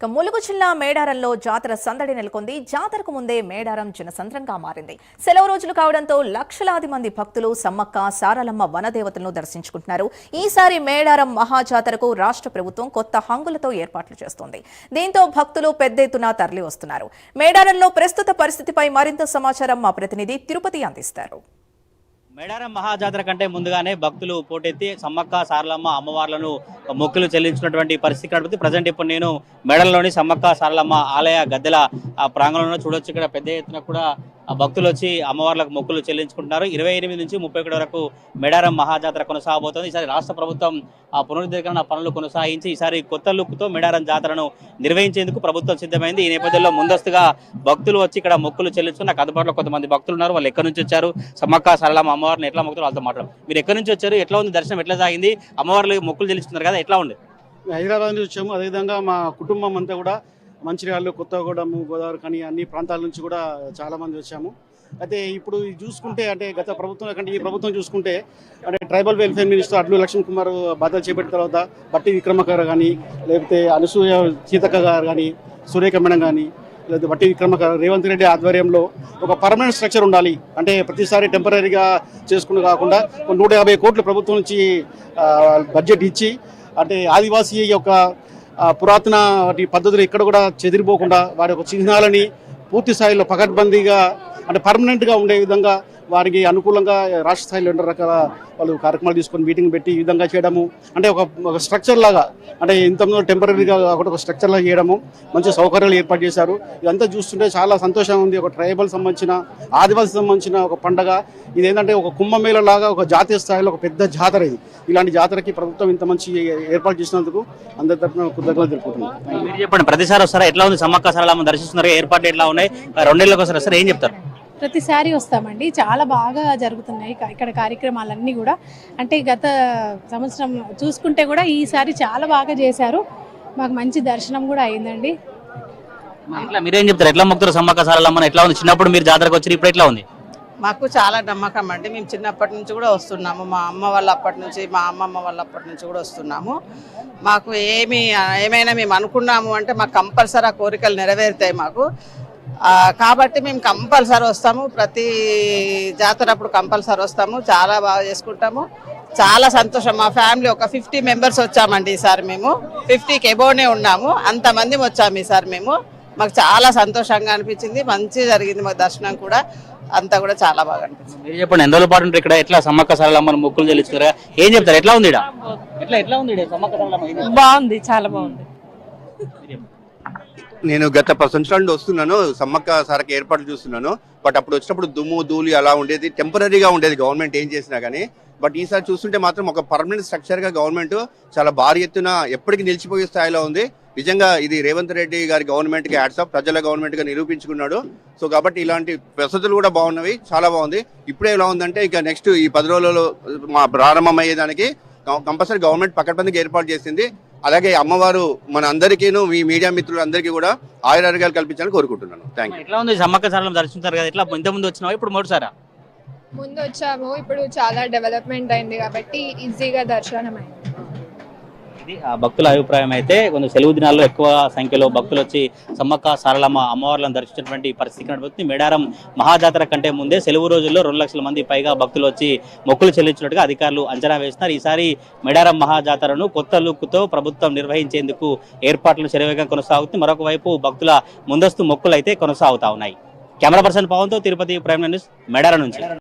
ములుగు జిల్లా మేడారంలో జాతర సందడి నెలకొంది. జాతరకు ముందే మేడారం జనసంద్రంగా మారింది. సెలవు రోజులు కావడంతో లక్షలాది మంది భక్తులు సమ్మక్క సారలమ్మ వనదేవతలను దర్శించుకుంటున్నారు. ఈసారి మేడారం మహాజాతరకు రాష్ట్ర ప్రభుత్వం కొత్త హంగులతో ఏర్పాట్లు చేస్తోంది. దీంతో భక్తులు పెద్ద ఎత్తున తరలి వస్తున్నారు. మేడారంలో ప్రస్తుత పరిస్థితిపై మరింత సమాచారం మా ప్రతినిధి తిరుపతి అందిస్తారు. మేడారం మహాజాతర కంటే ముందుగానే భక్తులు పోటెత్తి సమ్మక్క సారలమ్మ అమ్మవార్లను మొక్కులు చెల్లించినటువంటి పరిస్థితి కనబడుతుంది. ప్రజెంట్ ఇప్పుడు నేను మేడారంలోని సమ్మక్క సారలమ్మ ఆలయ గద్దెల ప్రాంగణంలో చూడొచ్చు. ఇక్కడ పెద్ద ఎత్తున కూడా భక్తులు వచ్చి అమ్మవార్లకు మొక్కులు చెల్లించుకుంటున్నారు. 28 నుంచి 31 వరకు మేడారం మహాజాతర కొనసాగబోతోంది. ఈసారి రాష్ట్ర ప్రభుత్వం పునరుద్ధరణ పనులు కొనసాగించి ఈసారి కొత్త లుక్తో మేడారం జాతరను నిర్వహించేందుకు ప్రభుత్వం సిద్ధమైంది. ఈ నేపథ్యంలో ముందస్తుగా భక్తులు వచ్చి ఇక్కడ మొక్కులు చెల్లించుకుని నాకు అందుబాటులో కొంతమంది భక్తులు ఉన్నారు. వాళ్ళు ఎక్కడి నుంచి వచ్చారు, సమ్మక్క సారలమ్మ అమ్మవారిని ఎట్లా మొక్కుతారు వాళ్ళతో మాట్లాడు. మీరు ఎక్కడి నుంచి వచ్చారు, ఎట్లా ఉంది దర్శనం, ఎట్లా సాగింది, అమ్మవార్లు మొక్కులు చెల్లించుకున్నారు కదా, ఎట్లా ఉంది? హైదరాబాద్ నుంచి వచ్చాము. అదేవిధంగా మా కుటుంబం అంతా కూడా మంచిర్యాల, కొత్తగూడెం, గోదావరి కానీ అన్ని ప్రాంతాల నుంచి కూడా చాలామంది వచ్చాము. అయితే ఇప్పుడు చూసుకుంటే అంటే గత ప్రభుత్వం కంటే ఈ ప్రభుత్వం చూసుకుంటే అంటే ట్రైబల్ వెల్ఫేర్ మినిస్టర్ అడ్లు లక్ష్మణ్ కుమార్ బాధ్యత చేపట్టిన తర్వాత బట్టి విక్రమార్క గారు కానీ, లేకపోతే అనసూయ సీతక్క గారు కానీ, సురేఖ మేడం కానీ, లేకపోతే బట్టి విక్రమార్క రేవంత్ రెడ్డి ఆధ్వర్యంలో ఒక పర్మనెంట్ స్ట్రక్చర్ ఉండాలి. అంటే ప్రతిసారి టెంపరీగా చేసుకుని కాకుండా 150 కోట్లు ప్రభుత్వం నుంచి బడ్జెట్ ఇచ్చి అంటే ఆదివాసీ యొక్క పురాతన వాటి పద్ధతులు ఎక్కడ కూడా చెదిరిపోకుండా వారి యొక్క చిహ్నాలని పూర్తి స్థాయిలో పకడ్బందీగా అంటే పర్మనెంట్గా ఉండే విధంగా వారికి అనుకూలంగా రాష్ట్ర స్థాయిలో 2 రకాల వాళ్ళు కార్యక్రమాలు తీసుకొని మీటింగ్ పెట్టి ఈ విధంగా చేయడము అంటే ఒక స్ట్రక్చర్ లాగా అంటే ఇంతలో టెంపరీగా ఒక స్ట్రక్చర్ లాగా చేయడము, మంచి సౌకర్యాలు ఏర్పాటు చేశారు. ఇదంతా చూస్తుంటే చాలా సంతోషంగా ఉంది. ఒక ట్రైబల్ సంబంధించిన ఆదివాసీ సంబంధించిన ఒక పండగ ఇదేంటంటే ఒక కుంభమేళ లాగా ఒక జాతీయ స్థాయిలో ఒక పెద్ద జాతర ఇది. ఇలాంటి జాతరకి ప్రభుత్వం ఇంత మంచి ఏర్పాటు చేసినందుకు అందరి తరఫున కృతజ్ఞతలు తెలుపుకుంటున్నాం. మీరు చెప్పండి, ప్రతిసారి వస్తారా, ఎట్లా ఉంది సమ్మక్క సారలమ్మ దర్శిస్తున్నారు, ఏర్పాట్లు ఎట్లా ఉన్నాయి, 2 నెలలకు వస్తారు సార్, ఏం చెప్తారు? ప్రతిసారి వస్తామండి. చాలా బాగా జరుగుతున్నాయి ఇక్కడ కార్యక్రమాలన్నీ కూడా. అంటే గత సంవత్సరం చూసుకుంటే కూడా ఈసారి చాలా బాగా చేశారు. మాకు మంచి దర్శనం కూడా అయిందండి. ఇట్లా మీరేం చెప్తారు, ఎట్లా మొక్కుతారు సమ్మక్క సారలమ్మని, ఎట్లా ఉంది? చిన్నప్పుడు మీరు జాతరకు వచ్చి ఇప్పుడు ఎట్లా ఉంది? మాకు చాలా నమ్మకం అండి. మేము చిన్నప్పటి నుంచి కూడా వస్తున్నాము. మా అమ్మ వాళ్ళ అప్పటి నుంచి, మా అమ్మమ్మ వాళ్ళ అప్పటి నుంచి కూడా వస్తున్నాము. మాకు ఏమైనా మేము అనుకున్నాము అంటే మాకు కంపల్సరీ ఆ కోరికలు నెరవేరుతాయి మాకు. కాబట్టి మేము కంపల్సరీ వస్తాము. ప్రతి జాతర అప్పుడు కంపల్సరీ వస్తాము. చాలా బాగా చేసుకుంటాము. చాలా సంతోషం. మా ఫ్యామిలీ ఒక 50 మెంబర్స్ వచ్చామండి ఈసారి. మేము 50కి ఎబోనే ఉన్నాము. అంతమంది వచ్చాము ఈసారి మేము. మాకు చాలా సంతోషంగా అనిపించింది. మంచిగా జరిగింది మాకు దర్శనం కూడా. అంతా కూడా చాలా బాగా అనిపించింది. మీరు చెప్పండి, ఎన్ని రోజుల పాటు ఉంటారు ఇక్కడ, ఎట్లా సమ్మక్క సారలమ్మని మొక్కులు చెల్లిస్తున్నారు, ఏం చెప్తారు, ఎట్లా ఉంది? ఎట్లా ఉంది సమ్మక్క సారలమ్మ? బాగుంది, చాలా బాగుంది. నేను గత 10 సంవత్సరాల నుండి వస్తున్నాను. సమ్మక్క సారకి ఏర్పాట్లు చూస్తున్నాను. బట్ అప్పుడు వచ్చినప్పుడు దుమ్ము ధూళి అలా ఉండేది, టెంపరీగా ఉండేది గవర్నమెంట్ ఏం చేసినా కానీ. బట్ ఈసారి చూస్తుంటే మాత్రం ఒక పర్మనెంట్ స్ట్రక్చర్గా గవర్నమెంట్ చాలా భారీ ఎత్తున ఎప్పటికీ నిలిచిపోయే స్థాయిలో ఉంది. నిజంగా ఇది రేవంత్ రెడ్డి గారి గవర్నమెంట్కి హ్యాట్స్ ఆఫ్, ప్రజల గవర్నమెంట్గా నిరూపించుకున్నాడు. సో కాబట్టి ఇలాంటి వసతులు కూడా బాగున్నవి, చాలా బాగుంది. ఇప్పుడే ఎలా ఉందంటే ఇక నెక్స్ట్ ఈ 10 రోజులలో మా ప్రారంభమయ్యేదానికి కంపల్సరీ గవర్నమెంట్ పకడ్బందీగా ఏర్పాటు చేసింది. అలాగే అమ్మవారు మన అందరికీను, మీ మీడియా మిత్రులందరికీ కూడా ఆయురారోగ్యాలు కల్పించాలని కోరుకుంటున్నాను. Thank you. ఎట్లా ఉంది సమ్మక్క సారలమ్మ దర్శించారు కదా, ఎట్లా ఇంతకుముందు వచ్చినావా, ఇప్పుడు మూడుసారా? ముందు వచ్చాము, ఇప్పుడు చాలా డెవలప్మెంట్ అయింది కాబట్టి ఈజీగా దర్శనం అయింది. ఇది భక్తుల అభిప్రాయం. అయితే కొంచెం సెలవు దినాల్లో ఎక్కువ సంఖ్యలో భక్తులు వచ్చి సమ్మక్క సారలమ్మ అమ్మవార్లను దర్శించినటువంటి పరిస్థితి కనబడుతుంది. మేడారం మహాజాతర కంటే ముందే సెలవు రోజుల్లో 2 లక్షల మంది పైగా భక్తులు వచ్చి మొక్కులు చెల్లించినట్టుగా అధికారులు అంచనా వేస్తున్నారు. ఈసారి మేడారం మహాజాతరను కొత్త లుక్తో ప్రభుత్వం నిర్వహించేందుకు ఏర్పాట్లు శరవేగంగా కొనసాగుతుంది. మరొక వైపు భక్తుల ముందస్తు మొక్కులు అయితే కొనసాగుతా ఉన్నాయి. కెమెరా పర్సన్ పవన్తో తిరుపతి ప్రైమ్ న్యూస్ మేడారం నుంచి.